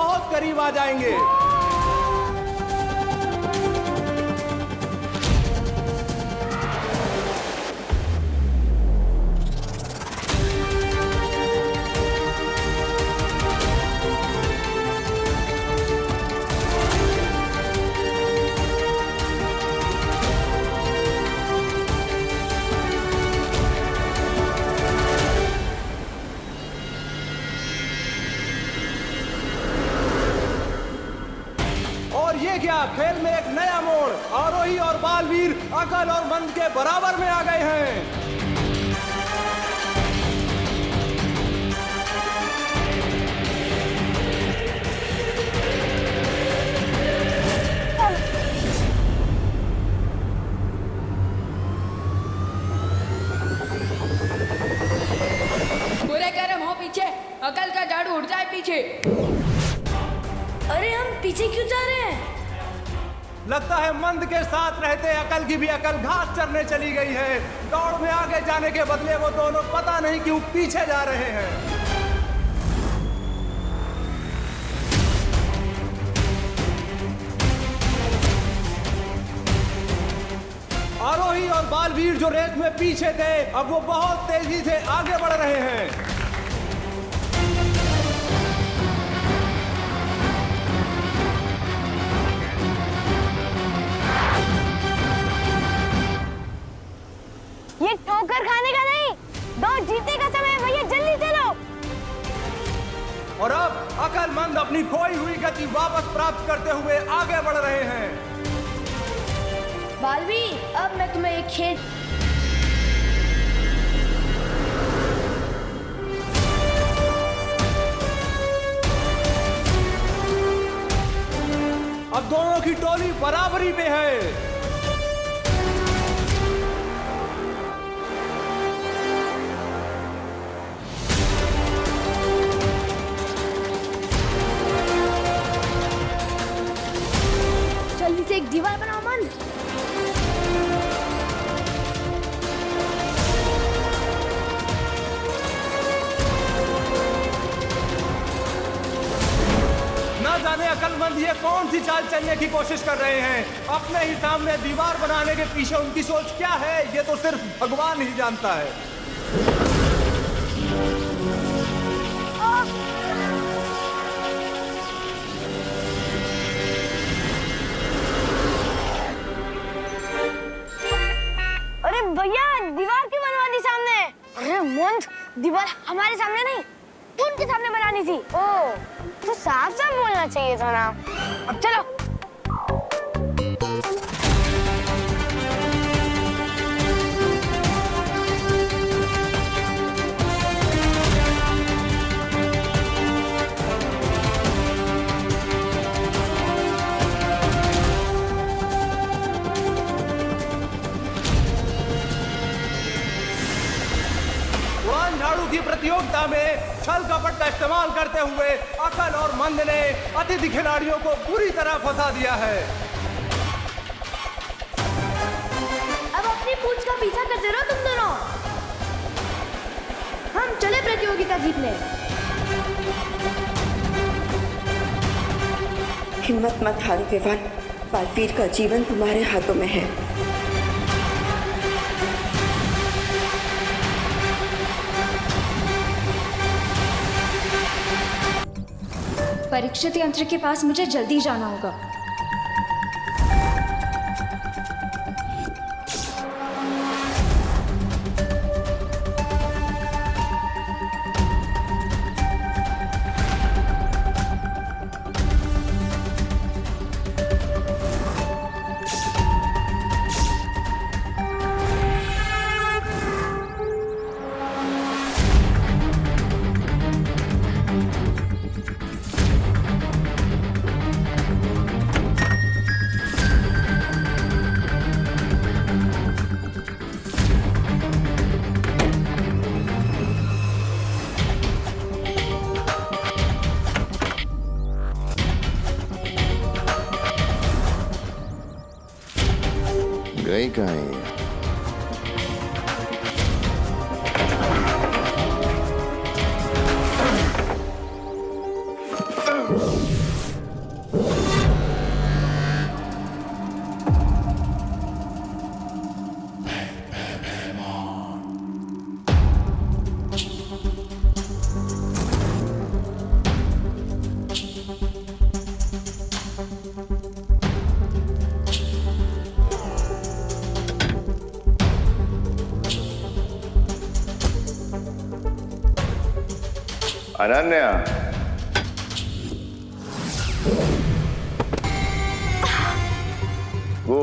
बहुत करीब आ जाएंगे। खेल में एक नया मोड़, आरोही और बालवीर अकल और मंद के बराबर में आ गए हैं। पूरे गर्म हो पीछे, अकल का झाड़ू उड़ जाए पीछे। अरे हम पीछे क्यों जा रहे हैं? लगता है मंद के साथ रहते अकल की भी अकल घास चरने चली गई है। दौड़ में आगे जाने के बदले वो दोनों पता नहीं क्यों पीछे जा रहे हैं। आरोही और बालवीर जो रेस में पीछे थे, अब वो बहुत तेजी से आगे बढ़ रहे हैं। ये ठोकर खाने का नहीं, दौड़ जीतने का समय है भैया, जल्दी चलो। और अब अकलमंद अपनी खोई हुई गति वापस प्राप्त करते हुए आगे बढ़ रहे हैं। बालवीर, अब मैं तुम्हें एक खेल अब दोनों की टोली बराबरी पे है। जल्दी से एक दीवार बनाओ मंद। ना जाने अकलमंद ये कौन सी चाल चलने की कोशिश कर रहे हैं। अपने ही सामने दीवार बनाने के पीछे उनकी सोच क्या है, ये तो सिर्फ भगवान ही जानता है। अरे भैया, दीवार क्यों बनवा दी सामने? अरे मंद, दीवार हमारे सामने नहीं, उनके सामने बनानी थी। ओ, तो साफ साफ बोलना चाहिए था ना। अब चलो। झाड़ू की प्रतियोगिता में छल कपट का इस्तेमाल करते हुए अकल और मंद ने अतिथि खिलाड़ियों को बुरी तरह फंसा दिया है। अब अपनी पूंछ का पीछा करते रहो तुम दोनों। हम चले प्रतियोगिता जीतने। हिम्मत मत हारो विवान, बालवीर का जीवन तुम्हारे हाथों में है। परीक्षित यंत्र के पास मुझे जल्दी जाना होगा। गई कहाँ है? अनन्या, वो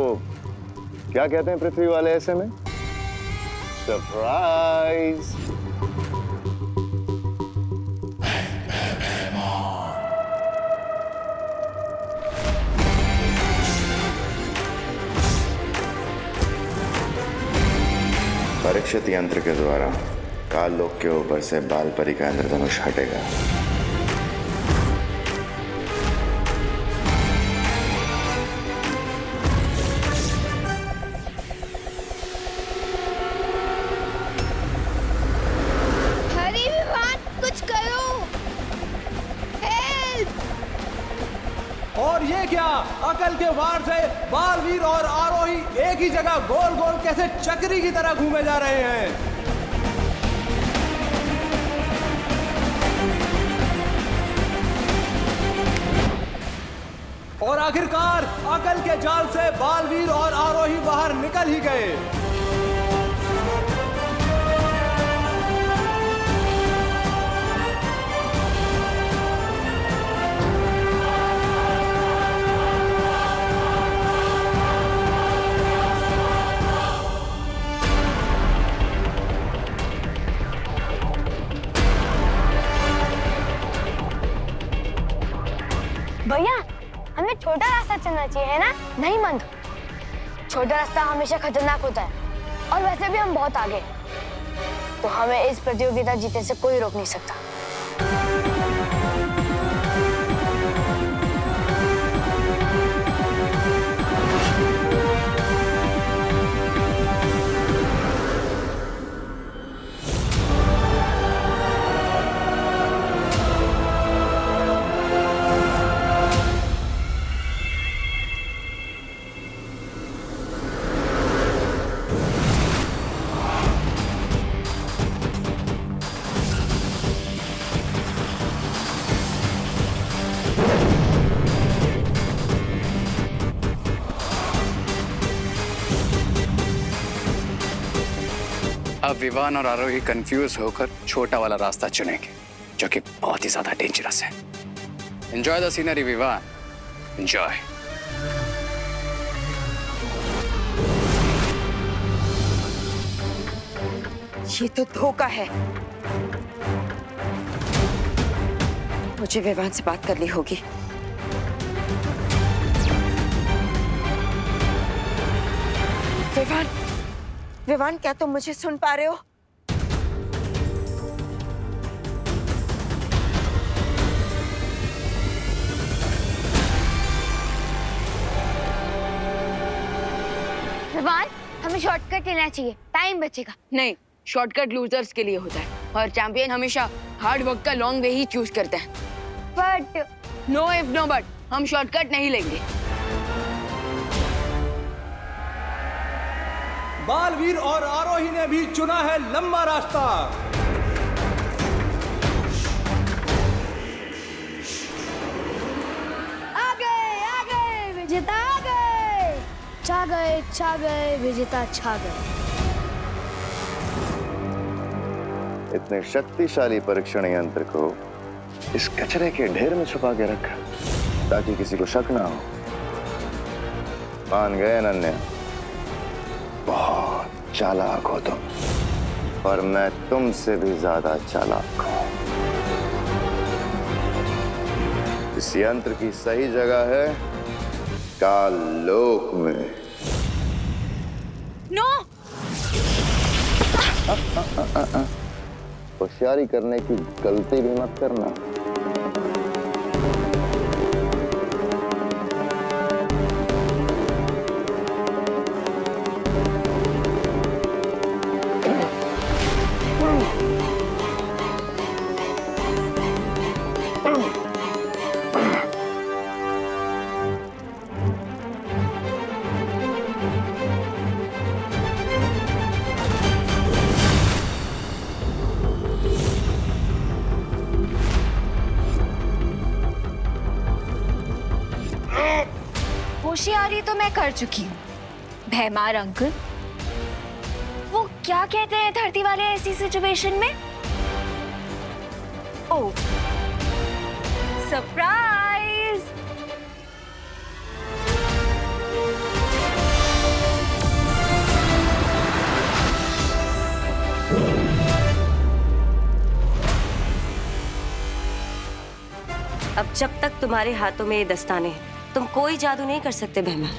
क्या कहते हैं पृथ्वी वाले ऐसे में? सरप्राइज। परीक्षित यंत्र के द्वारा काल लोक के ऊपर से बाल परी का इंद्रधनुष हटेगा। हरी विवान, कुछ करो। हेल्प! और ये क्या, अकल के वार से बालवीर और आरोही एक ही जगह गोल गोल कैसे चक्री की तरह घूमे जा रहे हैं। और आखिरकार अकल के जाल से बालवीर और आरोही बाहर निकल ही गए। भैया, हमें छोटा रास्ता चलना चाहिए, है ना? नहीं मंद, छोटा रास्ता हमेशा खतरनाक होता है और वैसे भी हम बहुत आगे, तो हमें इस प्रतियोगिता जीतने से कोई रोक नहीं सकता। अब विवान और आरोही कंफ्यूज होकर छोटा वाला रास्ता चुनेंगे, जो कि बहुत ही ज्यादा डेंजरस है। Enjoy the scenery Vivaan, enjoy. ये तो धोखा है। मुझे विवान से बात करनी होगी। विवान, विवान, क्या तुम मुझे सुन पा रहे हो? विवान, हमें शॉर्टकट लेना चाहिए, टाइम बचेगा। नहीं, शॉर्टकट लूजर्स के लिए होता है और चैंपियन हमेशा हार्ड वर्क का लॉन्ग वे ही चूज करते हैं। But no if no but, हम शॉर्टकट नहीं लेंगे। बालवीर और आरोही ने भी चुना है लंबा रास्ता। आगे विजेता आगे, छा गए विजेता, छा गए। इतने शक्तिशाली परीक्षण यंत्र को इस कचरे के ढेर में छुपा के रखा ताकि किसी को शक ना हो। मान गए अनन्या, बहुत चालाक हो तुम, और मैं तुमसे भी ज्यादा चालाक हूं। इस यंत्र की सही जगह है काल लोक में। नो! होशियारी करने की गलती भी मत करना। होशियारी तो मैं कर चुकी हूँ। भैमार अंकल, वो क्या कहते हैं धरती वाले ऐसी सिचुएशन में? ओह, सरप्राइज! अब जब तक तुम्हारे हाथों में ये दस्ताने हैं, तुम कोई जादू नहीं कर सकते भैमार।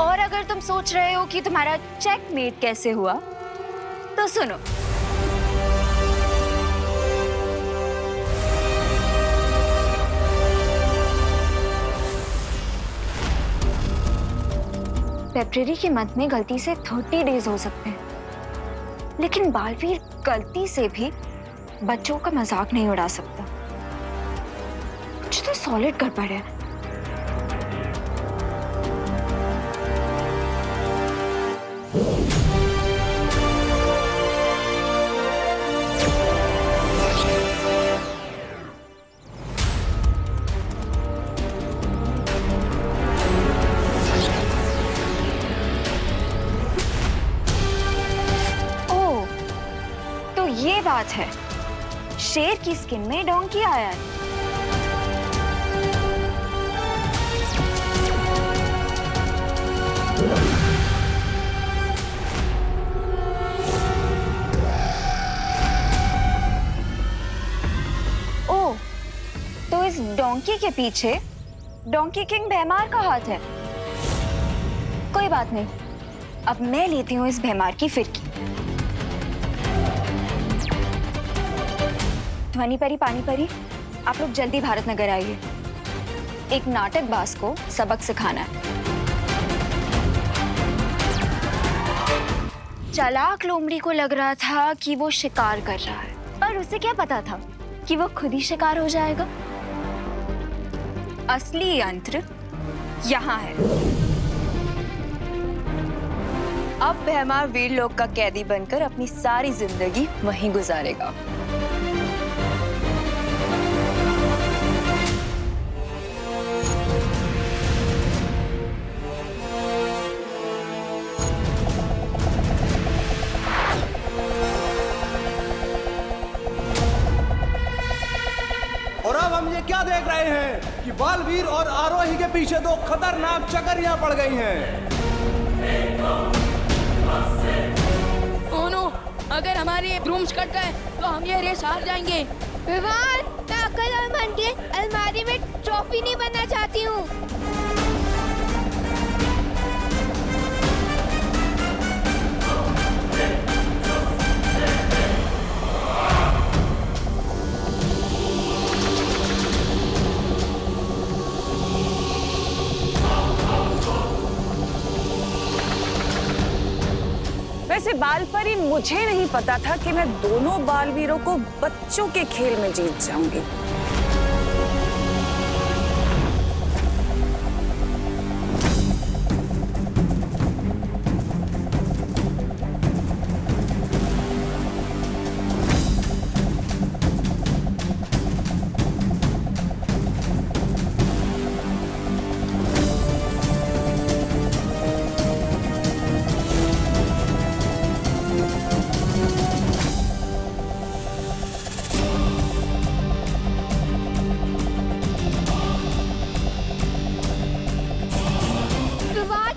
और अगर तुम सोच रहे हो कि तुम्हारा चेकमेट कैसे हुआ, तो सुनो। फेब्रुअरी के मंथ में गलती से 30 डेज हो सकते हैं, लेकिन बालवीर गलती से भी बच्चों का मजाक नहीं उड़ा सकता। कुछ तो सॉलिड गड़बड़ है। ओह, तो ये बात है, शेर की स्किन में डोंकी आया है। ओह, तो इस डोंकी के पीछे डोंकी किंग भैमार का हाथ है। कोई बात नहीं, अब मैं लेती हूँ इस भैमार की फिरकी। ध्वनि परी, पानी परी, आप लोग जल्दी भारत नगर आइए। एक नाटकबाज को सबक सिखाना है। चालाक लोमड़ी को लग रहा था कि वो शिकार कर रहा है, पर उसे क्या पता था कि वो खुद ही शिकार हो जाएगा। असली यंत्र यहाँ है। अब भैमार वीर लोक का कैदी बनकर अपनी सारी जिंदगी वहीं गुजारेगा। और अब हम ये क्या देख रहे हैं कि बालवीर और आरोही के पीछे दो खतरनाक चकरियां पड़ गई हैं। ओह नो, अगर हमारे ब्रूम्स कट गए तो हम ये रेस हार जाएंगे। विवान, मैं अक्लमंद के अलमारी में ट्रॉफी नहीं बनना चाहती हूँ। वैसे बालपरी, मुझे नहीं पता था कि मैं दोनों बालवीरों को बच्चों के खेल में जीत जाऊंगी।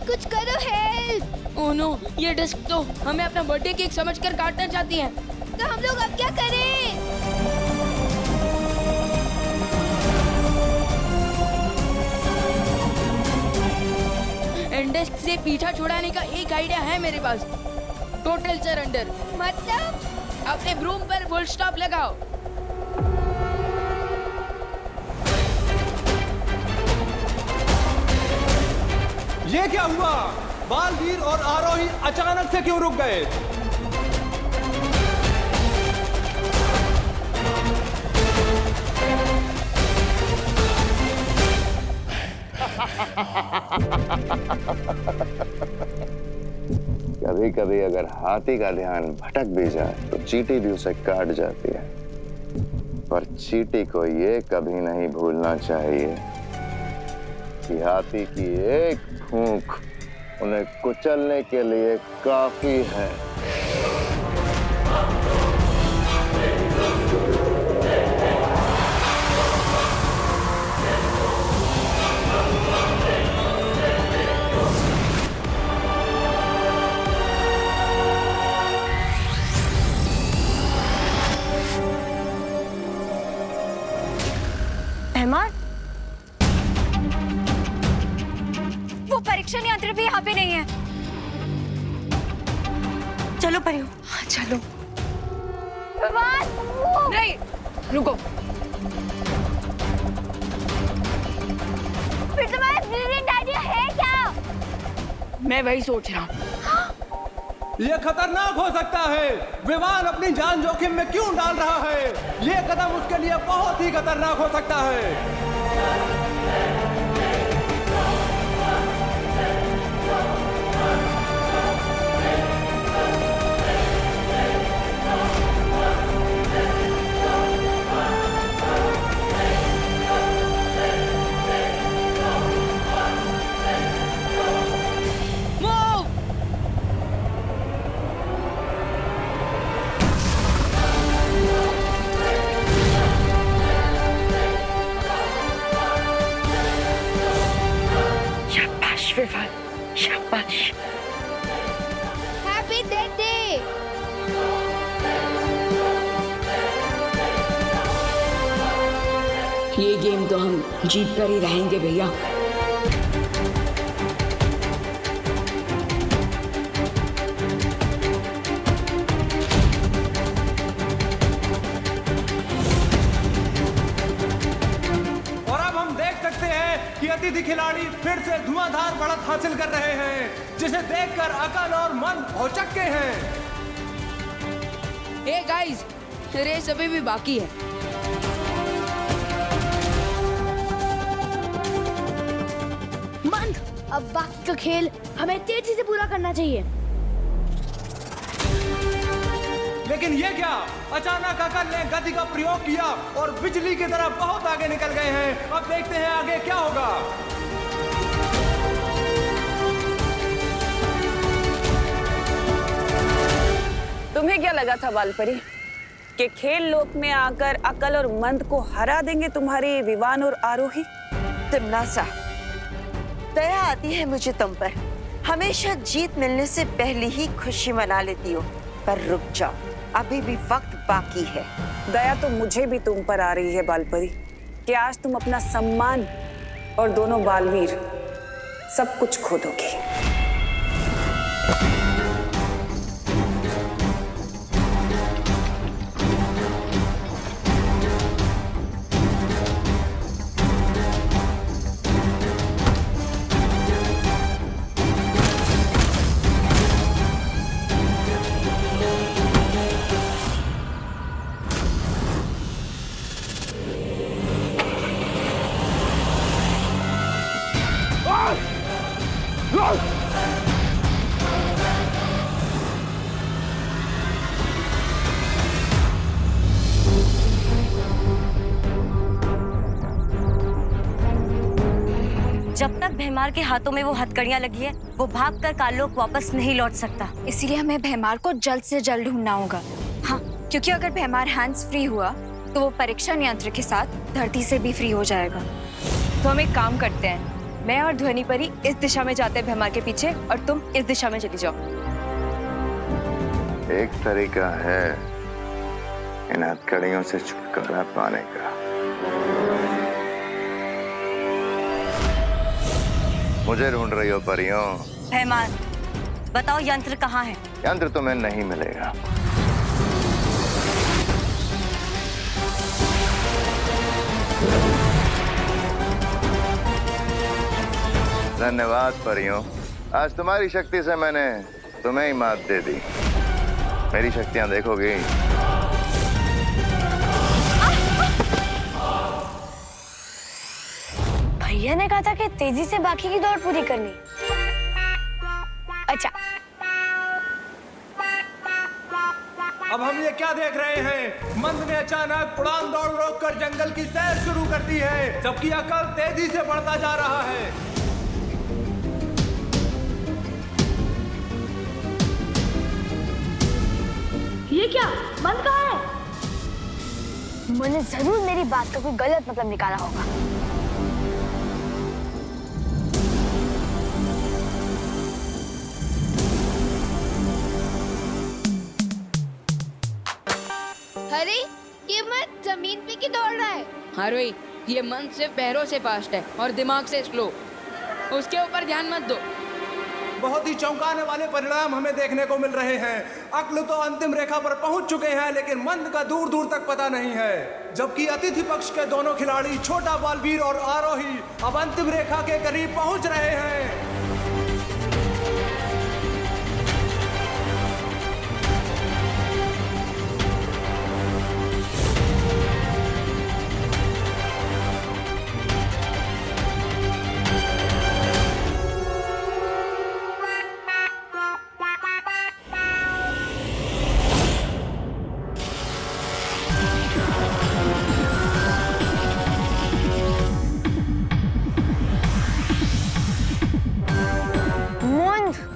कुछ करो, हेल्प! ओह नो, ये डिस्क तो हमें अपना बर्थडे केक समझकर काटना चाहती है। तो हम लोग अब क्या करें? डिस्क से पीछा छुड़ाने का एक आइडिया है मेरे पास। Total surrender. मतलब? अपने ब्रूम पर फुल स्टॉप लगाओ। ये क्या हुआ? बालवीर और आरोही अचानक से क्यों रुक गए? कभी कभी अगर हाथी का ध्यान भटक भी जाए तो चींटी भी उसे काट जाती है, पर चींटी को ये कभी नहीं भूलना चाहिए कि हाथी की एक फूंक उन्हें कुचलने के लिए काफी है। परीक्षण यंत्र भी यहाँ पे नहीं है। चलो परियों। हाँ, चलो। नहीं, रुको। फिर तुम्हारा ब्रिलियंट आइडिया है क्या? मैं वही सोच रहा हूँ। ये खतरनाक हो सकता है। विवान अपनी जान जोखिम में क्यों डाल रहा है? ये कदम उसके लिए बहुत ही खतरनाक हो सकता है। विवान, शाबाश। Happy birthday. ये गेम तो हम जीत कर ही रहेंगे भैया। अतिथि खिलाड़ी फिर से धुआंधार बढ़त हासिल कर रहे हैं, जिसे देखकर अकल और मन भौचक्के हैं। हे गाइस, रेस अभी भी बाकी है। मंद, अब बाकी का खेल हमें तेजी से पूरा करना चाहिए। लेकिन ये क्या? अचानक अकल ने गति का प्रयोग किया और बिजली की तरह बहुत आगे निकल गए हैं। अब देखते हैं आगे क्या होगा। तुम्हें क्या लगा था बालपरी कि खेल लोक में आकर अकल और मंद को हरा देंगे तुम्हारी विवान और आरोही? तिमनासा, दया आती है मुझे तुम पर। हमेशा जीत मिलने से पहले ही खुशी मना लेती हो, पर रुक जाओ, अभी भी वक्त बाकी है। दया तो मुझे भी तुम पर आ रही है बालपरी कि आज तुम अपना सम्मान और दोनों बालवीर सब कुछ खो दोगे। जब तक भैमार के हाथों में वो हथकड़ियां लगी है, वो भागकर काललोक वापस नहीं लौट सकता। इसीलिए हमें भैमार को जल्द से जल्द ढूंढना होगा। हाँ, क्योंकि अगर भैमार हैंड्स फ्री हुआ तो वो परीक्षण यंत्र के साथ धरती से भी फ्री हो जाएगा। तो हम एक काम करते हैं, मैं और ध्वनि परी इस दिशा में जाते हैं भैमार के पीछे, और तुम इस दिशा में चली जाओ। एक तरीका है इन हथकड़ियों से छुटकारा पाने का। मुझे ढूंढ रही हो परियों? भैमार, बताओ यंत्र कहाँ है? यंत्र तुम्हें नहीं मिलेगा। धन्यवाद परियों, आज तुम्हारी शक्ति से मैंने तुम्हें ही मात दे दी। मेरी शक्तियां देखोगी। भैया ने कहा था कि तेजी से बाकी की दौड़ पूरी करनी। अच्छा, अब हम ये क्या देख रहे हैं? मंद ने अचानक उड़ान दौड़ रोककर जंगल की सैर शुरू कर दी है, जबकि अकल तेजी से बढ़ता जा रहा है। ये क्या? मंद कहाँ है? मैंने जरूर मेरी बात का कोई गलत मतलब निकाला होगा। अरे, ये मन जमीन पे क्यों दौड़ रहा है? हाँ रोही, ये मन सिर्फ पैरों से फास्ट है और दिमाग से स्लो। उसके ऊपर ध्यान मत दो। बहुत ही चौंकाने वाले परिणाम हमें देखने को मिल रहे हैं। अक्ल तो अंतिम रेखा पर पहुंच चुके हैं, लेकिन मंद का दूर दूर तक पता नहीं है। जबकि अतिथि पक्ष के दोनों खिलाड़ी छोटा बालवीर और आरोही अब अंतिम रेखा के करीब पहुंच रहे हैं।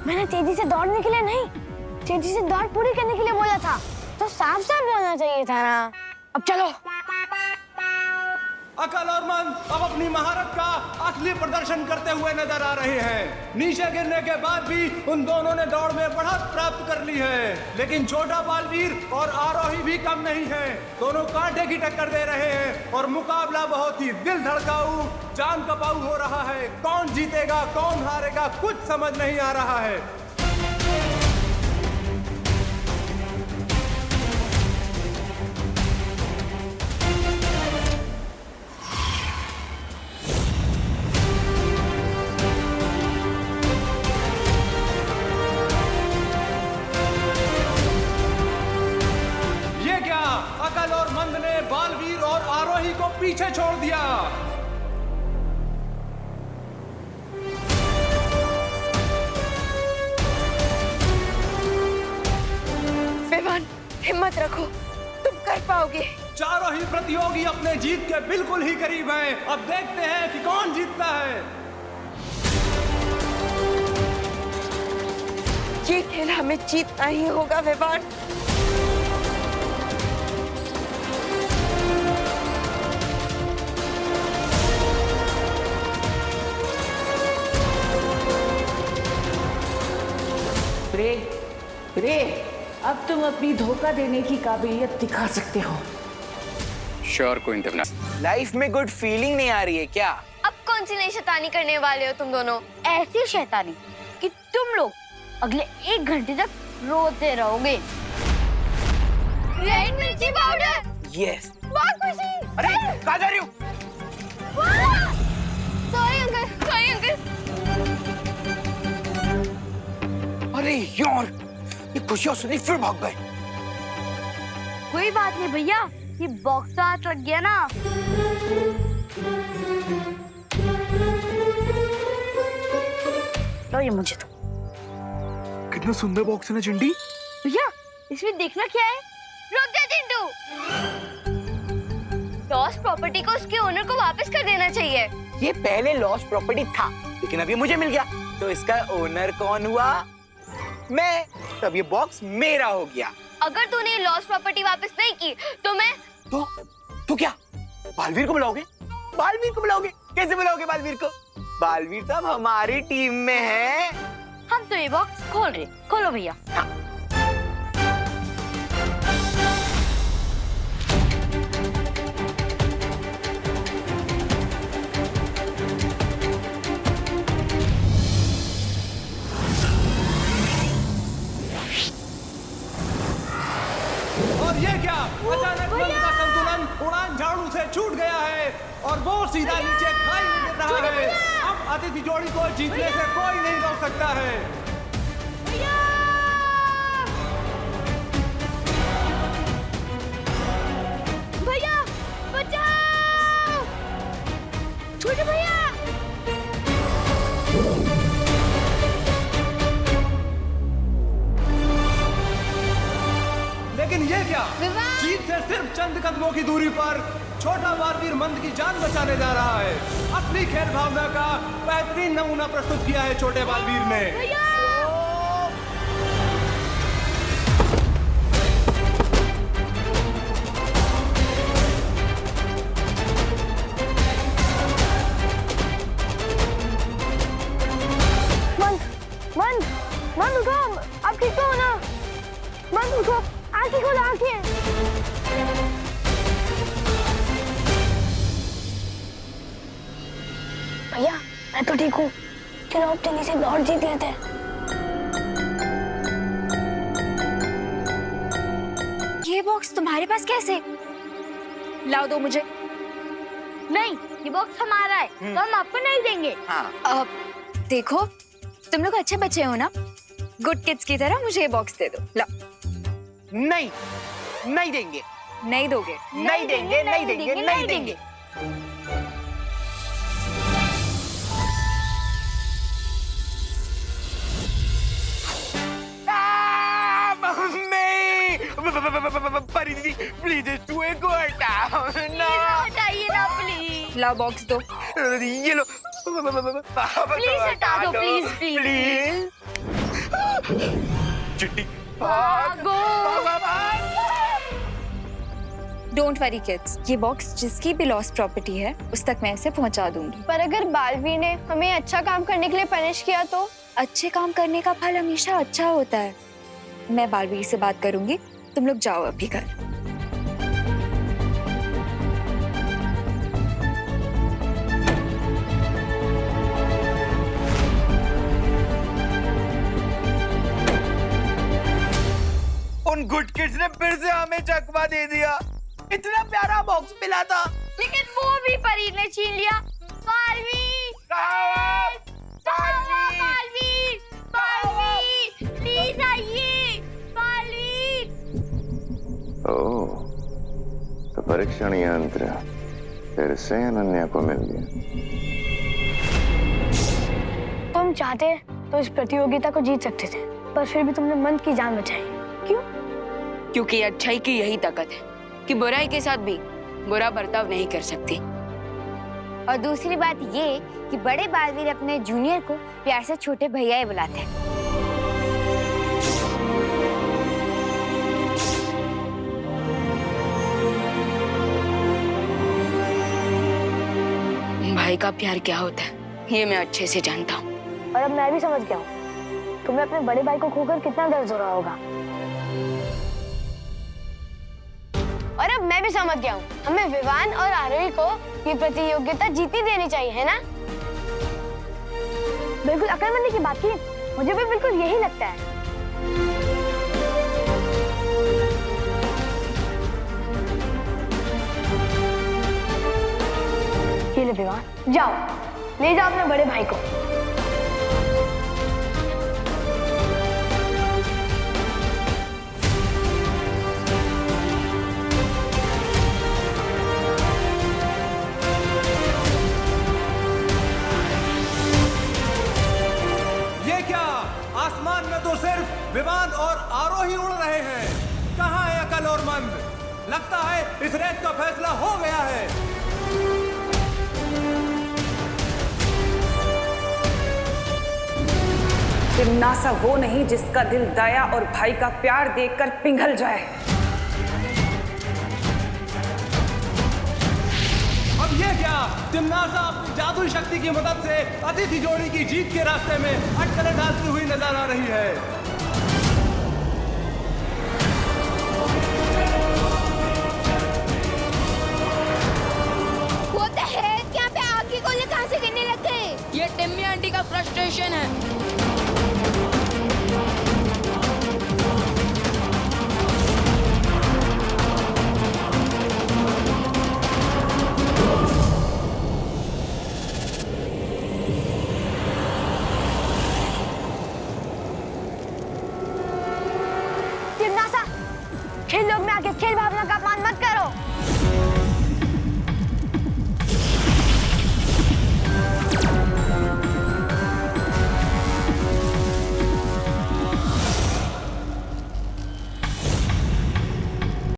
मैंने तेजी से दौड़ने के लिए नहीं, तेजी से दौड़ पूरी करने के लिए बोला था, तो साफ साफ बोलना चाहिए था ना। अब चलो। अकल और मंद अब अपनी महारत का असली प्रदर्शन करते हुए नजर आ रहे हैं। नीचे गिरने के बाद भी उन दोनों ने दौड़ में बढ़त प्राप्त कर ली है, लेकिन छोटा बालवीर और आरोही भी कम नहीं है। दोनों कांटे की टक्कर दे रहे हैं और मुकाबला बहुत ही दिल धड़काऊ, जान कपाऊ हो रहा है। कौन जीतेगा कौन हारेगा कुछ समझ नहीं आ रहा है। अकल और मंद ने बालवीर और आरोही को पीछे छोड़ दिया। विवान, हिम्मत रखो, तुम कर पाओगे। चारों ही प्रतियोगी अपने जीत के बिल्कुल ही करीब हैं। अब देखते हैं कि कौन जीतता है। ये खेल हमें जीतना ही होगा विवान। रे, अब तुम अपनी धोखा देने की काबिलियत दिखा सकते हो। श्योर कोइंटरना। लाइफ में गुड फीलिंग नहीं आ रही है क्या? अब कौन सी नई शैतानी करने वाले हो तुम दोनों? ऐसी शैतानी कि तुम लोग अगले 1 घंटे तक रोते रहोगे। रेड मिर्ची पाउडर। यस। बहुत खुशी। अरे कहाँ जा रही हूँ? Sorry uncle, sorry uncle. अरे यार, ये खुशियाँ सुनी फिर भाग गए। कोई बात नहीं भैया, ये बॉक्स तो हाथ लग गया ना। लो ये मुझे तो। कितना सुंदर बॉक्स है ना चिंटी। भैया इसमें देखना क्या है? रुक जा चिंटू। लॉस्ट प्रॉपर्टी को उसके ओनर को वापस कर देना चाहिए। ये पहले लॉस्ट प्रॉपर्टी था, लेकिन अभी मुझे मिल गया, तो इसका ओनर कौन हुआ? मैं। तब ये बॉक्स मेरा हो गया। अगर तूने लॉस्ट प्रॉपर्टी वापस नहीं की तो मैं तो क्या बालवीर को बुलाओगे? बालवीर को बुलाओगे? कैसे बुलाओगे बालवीर को? बालवीर तो अब हमारी टीम में है। हम तो ये बॉक्स खोल रहे। खोलो भैया। हाँ। और ये क्या, अचानक मंद का संतुलन उड़ान झाड़ू से छूट गया है और वो सीधा नीचे खाई में गिर रहा है। अब अतिथि जोड़ी को जीतने से कोई नहीं रोक सकता है। भैया बचाओ, छोटे भैया। लेकिन ये क्या, जीत से सिर्फ चंद कदमों की दूरी पर छोटा बालवीर मंद की जान बचाने जा रहा है। अपनी खेल भावना का बेहतरीन नमूना प्रस्तुत किया है छोटे बालवीर ने। मंद उठो, आप ठीक तो हो ना? मंद उठो, आंखें खोलो, आंखें। भैया मैं तो ठीक हूँ। चलो अब जल्दी से दौड़ जीत लेते हैं। ये बॉक्स तुम्हारे पास कैसे? लाओ, दो मुझे। नहीं, ये बॉक्स हमारा है, तो हम आपको नहीं देंगे। हाँ। देखो, तुम लोग अच्छे बच्चे हो ना, गुड किड्स की तरह मुझे ये बॉक्स दे दो। लाओ। नहीं, नहीं देंगे। नहीं दोगे? नहीं देंगे, नहीं देंगे, नहीं देंगे। परी दीदी, प्लीज चूहे को हटाओ ना। हटाइए ना प्लीज। लाओ बॉक्स दो। ये लो। प्लीज हटा दो, प्लीज प्लीज। चिट्टी। भागो। डोंट वरी किड्स, ये बॉक्स जिसकी भी लॉस्ट प्रॉपर्टी है उस तक मैं इसे पहुंचा दूंगी। पर अगर बालवीर ने हमें अच्छा काम करने के लिए पनिश किया तो? अच्छे काम करने का फल हमेशा अच्छा होता है। मैं बालवीर से बात करूंगी, तुम लोग जाओ अभी घर। उन गुड किड्स ने फिर से हमें चकमा दे दिया। इतना प्यारा बॉक्स मिला था, लेकिन वो भी परी ने छीन लिया। बालवीर, बालवीर, बालवीर, प्लीज आइए। बालवीर। ओह, तो परीक्षण यंत्र फिर से अनन्या को मिल गया। तुम चाहते तो इस प्रतियोगिता को जीत सकते थे, पर फिर भी तुमने मंद की जान बचाई। क्यों? क्योंकि अच्छाई की यही ताकत है कि बुराई के साथ भी बुरा बर्ताव नहीं कर सकती। और दूसरी बात ये कि बड़े बालवीर अपने जूनियर को प्यार से छोटे भैया ही बुलाते हैं। भाई का प्यार क्या होता है ये मैं अच्छे से जानता हूँ। और अब मैं भी समझ गया हूँ तुम्हें अपने बड़े भाई को खोकर कितना दर्द हो रहा होगा। और अब मैं भी समझ गया हूँ हमें विवान और आरोही को ये प्रतियोगिता जीती देनी चाहिए, है ना? बिल्कुल अकलमंदी की बात की, मुझे भी बिल्कुल यही लगता है। ये ले विवान, जाओ ले जाओ अपने बड़े भाई को। आसमान में तो सिर्फ विवान और आरोही उड़ रहे हैं। कहाँ है अकल और मंद? लगता है इस रेस का फैसला हो गया है। तिम्नासा वो नहीं जिसका दिल दया और भाई का प्यार देखकर पिघल जाए। अब ये क्या? तिम्नासा अपनी जादुई शक्ति की मदद से अतिथि जोड़ी की जीत के रास्ते में अटकलें डालती हुई नजर आ रही है। वो तो है, यहाँ पे आग के गोले कहाँ से गिरने लग गए? ये टिम्मी आंटी का फ्रस्ट्रेशन है।